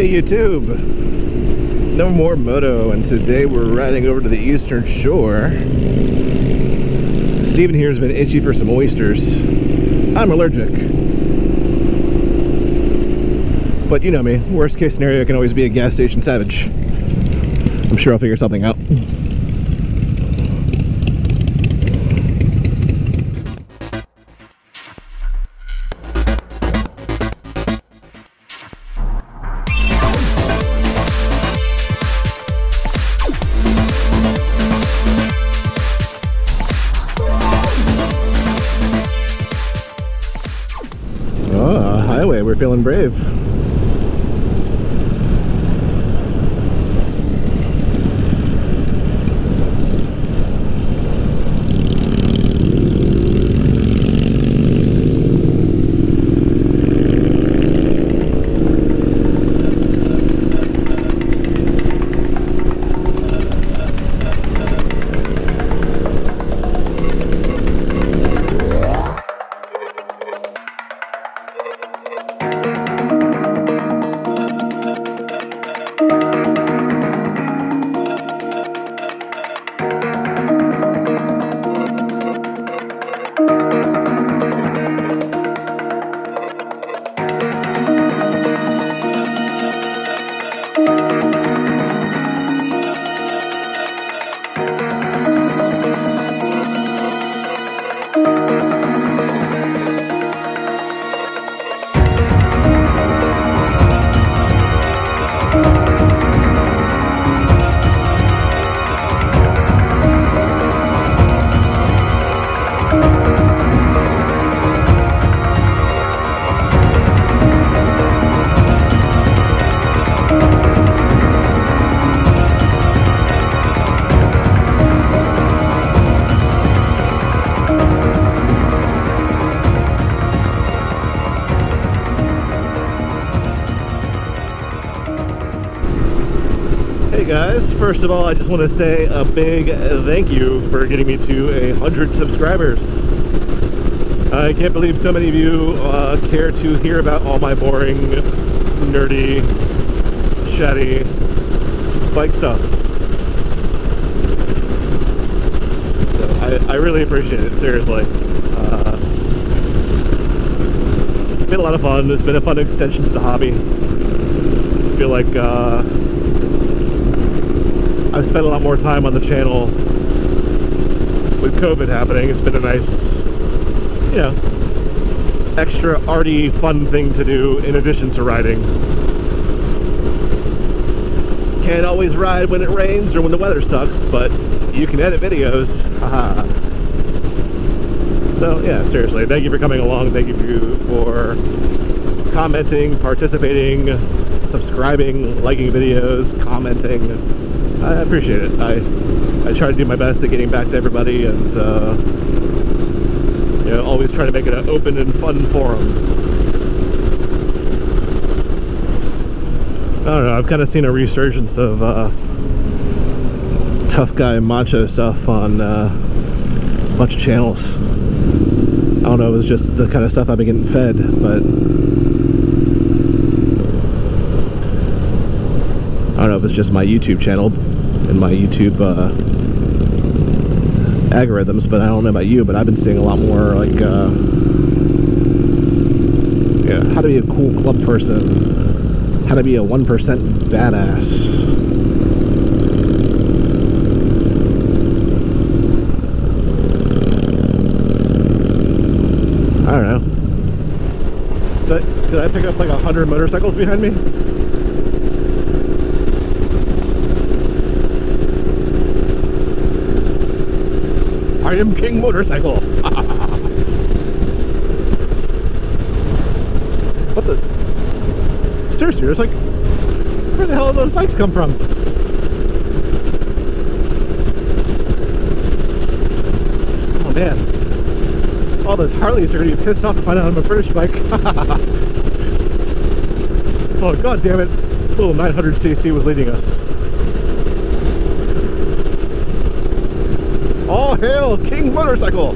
Hey YouTube, no more moto, and today we're riding over to the Eastern Shore. Steven here has been itchy for some oysters. I'm allergic, but you know me, worst case scenario can always be a gas station savage. I'm sure I'll figure something out. Highway, we're feeling brave. Hey guys, first of all, I just want to say a big thank you for getting me to 100 subscribers. I can't believe so many of you care to hear about all my boring, nerdy, chatty bike stuff. So I really appreciate it, seriously. It's been a lot of fun. It's been a fun extension to the hobby. I feel like I've spent a lot more time on the channel with COVID happening. It's been a nice, you know, extra arty fun thing to do in addition to riding. Can't always ride when it rains or when the weather sucks, but you can edit videos. Haha. So yeah, seriously, thank you for coming along. Thank you for commenting, participating, subscribing, liking videos, commenting. I appreciate it. I try to do my best at getting back to everybody, and you know, always try to make it an open and fun forum. I don't know, I've kind of seen a resurgence of tough guy macho stuff on a bunch of channels. I don't know, it was just the kind of stuff I've been getting fed, but I don't know if it's just my YouTube channel and my YouTube algorithms, but I don't know about you, but I've been seeing a lot more like yeah, how to be a cool club person, how to be a 1% badass. I don't know. Did I pick up like 100 motorcycles behind me? I am King Motorcycle. What the? Seriously, there's like, where the hell did those bikes come from? Oh man. All those Harleys are going to be pissed off to find out I'm a British bike. Oh god damn it. Little 900cc was leading us. All hail King Motorcycle!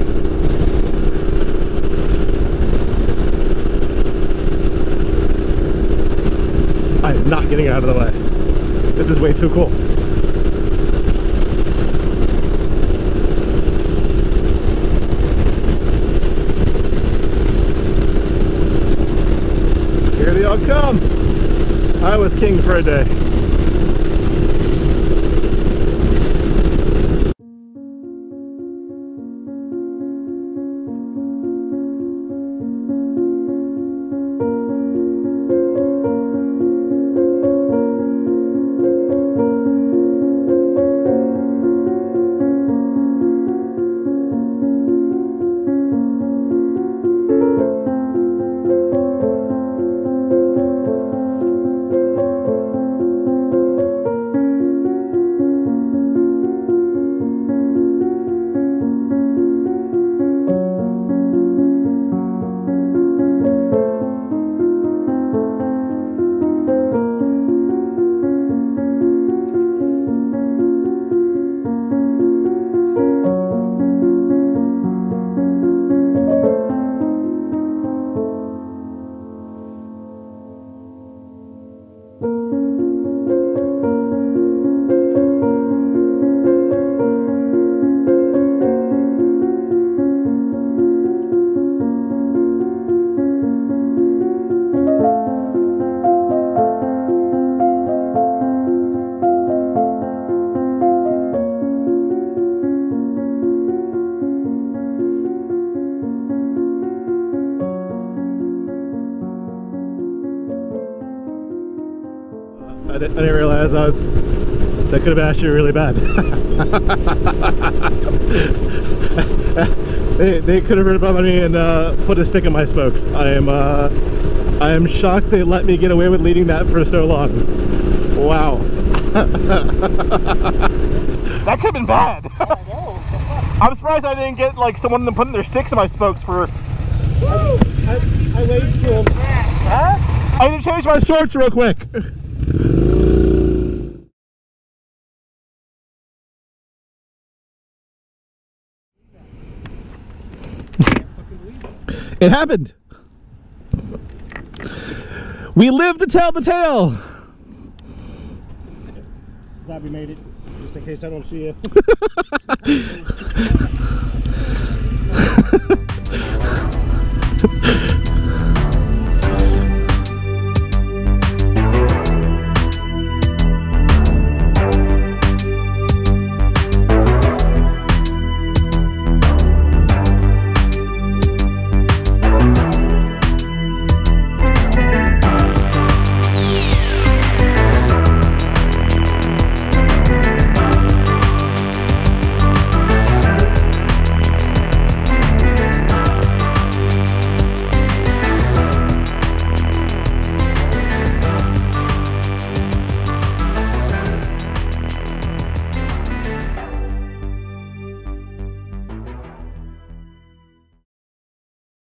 I am not getting out of the way. This is way too cool. Here they all come. I was king for a day. I didn't realize that could have actually really bad. they could have ridden up on me and put a stick in my spokes. I am shocked they let me get away with leading that for so long. Wow. That could have been bad. I know. I'm surprised I didn't get like someone putting their sticks in my spokes for. I waved to him. Huh? I need to change my shorts real quick. It happened. We live to tell the tale. Glad we made it, just in case I don't see you.